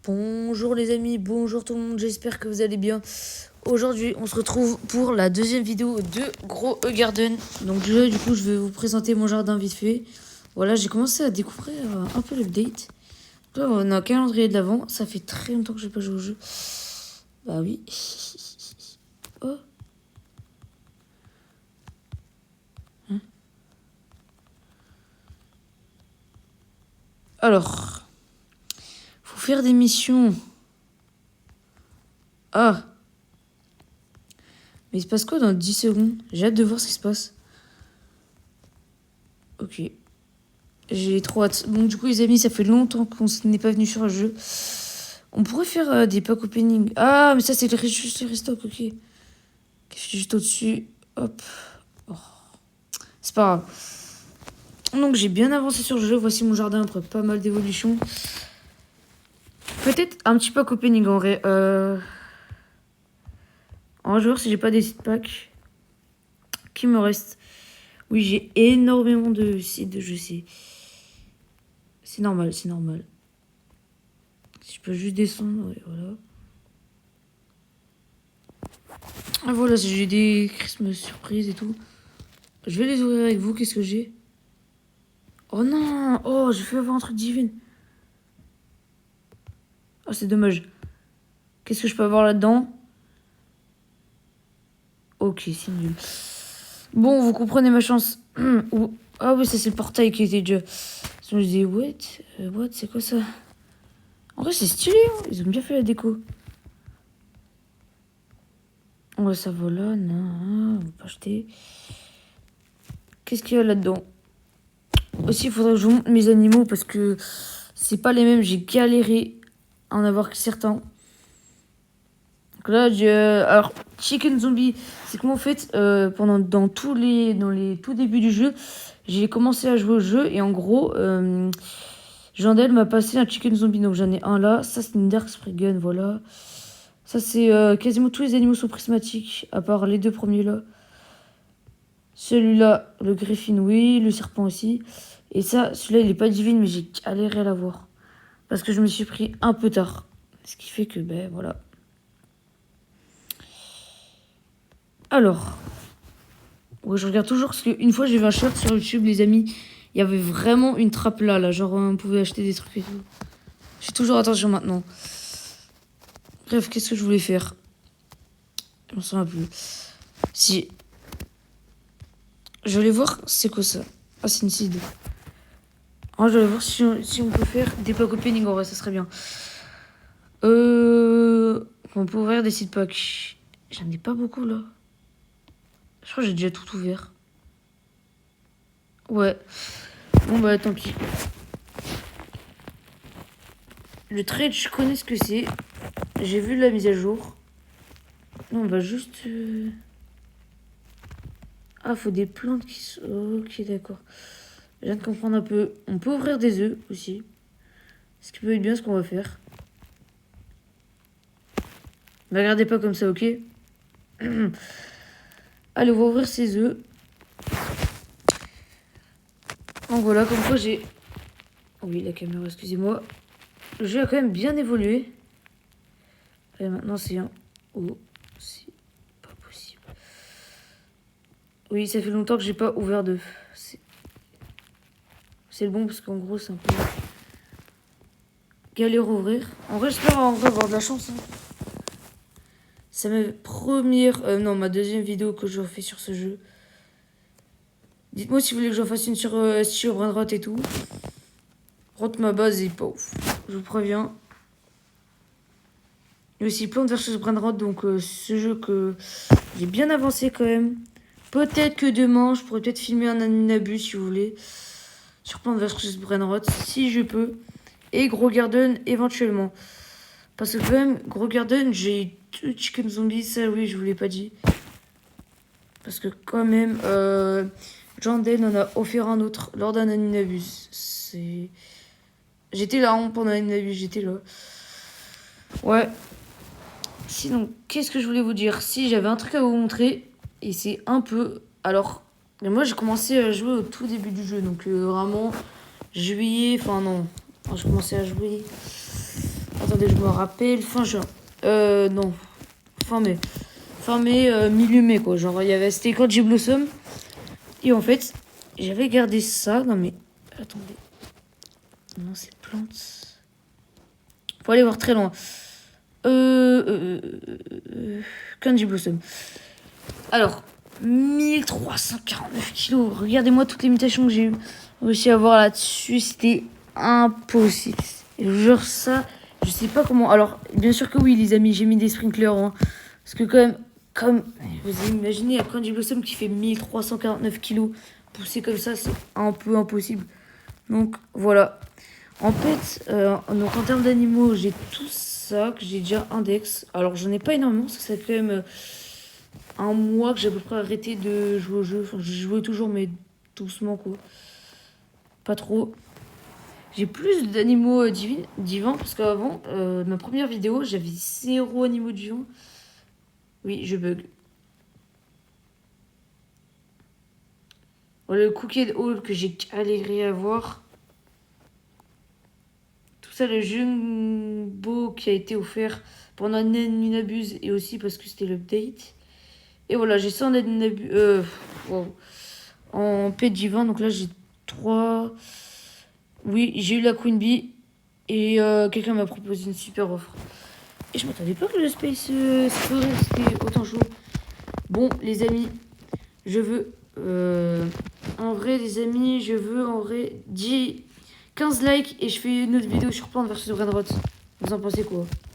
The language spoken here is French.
Bonjour les amis, bonjour tout le monde, j'espère que vous allez bien. Aujourd'hui, on se retrouve pour la deuxième vidéo de Grow a Garden. Donc déjà, du coup, je vais vous présenter mon jardin vite fait. Voilà, j'ai commencé à découvrir un peu l'update. Là, on a un calendrier de l'avant. Ça fait très longtemps que je n'ai pas joué au jeu. Bah oui. Oh. Hein? Alors, faut faire des missions. Ah. Mais il se passe quoi dans 10 secondes? J'ai hâte de voir ce qui se passe. Ok. J'ai trop hâte. Bon, du coup, les amis, ça fait longtemps qu'on n'est pas venu sur le jeu. On pourrait faire des pack opening. Ah, mais ça, c'est juste le restock, ok. Juste au-dessus. Hop. Oh. C'est pas grave. Donc, j'ai bien avancé sur le jeu. Voici mon jardin après pas mal d'évolutions. Peut-être un petit pack opening en vrai. En joueur, si j'ai pas des seed packs. Qui me reste? Oui, j'ai énormément de seeds, je sais. C'est normal, c'est normal. Si je peux juste descendre, ouais, voilà. Ah voilà, j'ai des Christmas surprises et tout. Je vais les ouvrir avec vous, qu'est-ce que j'ai? Oh non! Oh, j'ai fait avoir un truc divin. Oh, c'est dommage. Qu'est-ce que je peux avoir là-dedans? Ok, c'est nul. Bon, vous comprenez ma chance. Ah oui, ça c'est le portail qui était déjà... Sinon je dis, what, c'est quoi ça? En vrai, c'est stylé, hein. Ils ont bien fait la déco. Ouais, ça va là, non, on va pas acheter. Qu'est-ce qu'il y a là-dedans? Aussi, il faudrait que je vous montre mes animaux parce que c'est pas les mêmes. J'ai galéré à en avoir certains. Donc là, alors, Chicken Zombie, c'est comment en fait, dans les tout débuts du jeu, j'ai commencé à jouer au jeu et en gros, Jandel m'a passé un Chicken Zombie. Donc j'en ai un là. Ça, c'est une Dark Spriggan, voilà. Ça, c'est quasiment tous les animaux sont prismatiques, à part les deux premiers là. Celui-là, le Griffin, oui, le serpent aussi. Et ça, celui-là, il est pas divine, mais j'ai galéré à l'avoir. Parce que je me suis pris un peu tard. Ce qui fait que, ben voilà. Alors. Ouais, je regarde toujours parce qu'une fois, j'ai vu un short sur YouTube, les amis. Il y avait vraiment une trappe là. Genre, on pouvait acheter des trucs et tout. J'ai toujours attention maintenant. Bref, qu'est-ce que je voulais faire? Je m'en souviens plus. Si. Je voulais voir, c'est quoi ça? Ah, c'est une seed. Ah, je voulais voir si on peut faire des pack opening en vrai, ça serait bien. On peut ouvrir des seed packs. J'en ai pas beaucoup là. Je crois que j'ai déjà tout ouvert. Ouais. Bon bah tant pis. Le trade, je connais ce que c'est. J'ai vu la mise à jour. Non, on va juste... Ah, faut des plantes qui sont... Ok, d'accord. Je viens de comprendre un peu. On peut ouvrir des œufs aussi. Ce qui peut être bien ce qu'on va faire. Ne regardez pas comme ça, ok? Allez, on va ouvrir ces œufs. Donc voilà, comme quoi j'ai... Oui, la caméra, excusez-moi. Le jeu a quand même bien évolué. Et maintenant, c'est un... Oh, c'est pas possible. Oui, ça fait longtemps que j'ai pas ouvert d'œufs. C'est le bon parce qu'en gros, c'est un peu... galère à ouvrir. En vrai, j'espère avoir de la chance. Hein. C'est ma première... non, ma deuxième vidéo que je refais sur ce jeu. Dites-moi si vous voulez que j'en fasse une sur Brainrot et tout. Rot, ma base est pas ouf. Je vous préviens. Il y a aussi Plants vs Brainrot, donc ce jeu que j'ai bien avancé quand même. Peut-être que demain, je pourrais peut-être filmer un Aninabu si vous voulez. Sur Plants vs Brainrot, si je peux. Et Grow Garden éventuellement. Parce que quand même, Grow Garden, j'ai deux Chicken Zombies, ça oui, je vous l'ai pas dit. Parce que quand même, Jandel en a offert un autre lors d'un Aninabus. C'est... J'étais là hein, pendant Aninabus, j'étais là. Ouais. Sinon, qu'est-ce que je voulais vous dire? Si, j'avais un truc à vous montrer. Et c'est un peu... Alors, moi j'ai commencé à jouer au tout début du jeu. Donc vraiment, juillet, enfin non. Enfin, j'ai commencé à jouer... Attendez, je me rappelle. Fin juin. Non. Fin mai. Fin mai, milieu mai, quoi. Genre, c'était quand j'ai Blossom. Et en fait, j'avais gardé ça. Non, mais. Attendez. Non, c'est plantes. Faut aller voir très loin. Candy Blossom. Alors, 1349 kilos. Regardez-moi toutes les mutations que j'ai réussi à avoir là-dessus. C'était impossible. Et genre ça, je sais pas comment. Alors, bien sûr que oui, les amis, j'ai mis des sprinklers. Hein, parce que quand même, comme vous imaginez, un Candy Blossom qui fait 1349 kilos, pousser comme ça, c'est un peu impossible. Donc, voilà. En fait, donc en termes d'animaux, j'ai tout ça, que j'ai déjà index. Alors, j'en ai pas énormément, ça fait quand même un mois que j'ai à peu près arrêté de jouer au jeu. Enfin, je jouais toujours, mais doucement, quoi. Pas trop. J'ai plus d'animaux divins, parce qu'avant, ma première vidéo, j'avais 0 animaux divins. Oui, je bug. Voilà le Cooked Hall que j'ai galéré à voir. Tout ça, le jumbo qui a été offert pendant Ninabuse et aussi parce que c'était l'update. Et voilà, j'ai 100 Ninabuse. Wow. En paix divin, donc là j'ai 3. Oui, j'ai eu la Queen Bee et quelqu'un m'a proposé une super offre. Et je m'attendais pas que le Space c'était autant chaud. Bon, les amis, je veux. En vrai, les amis, je veux en vrai 15 likes et je fais une autre vidéo sur Plants versus Brainrot. Vous en pensez quoi?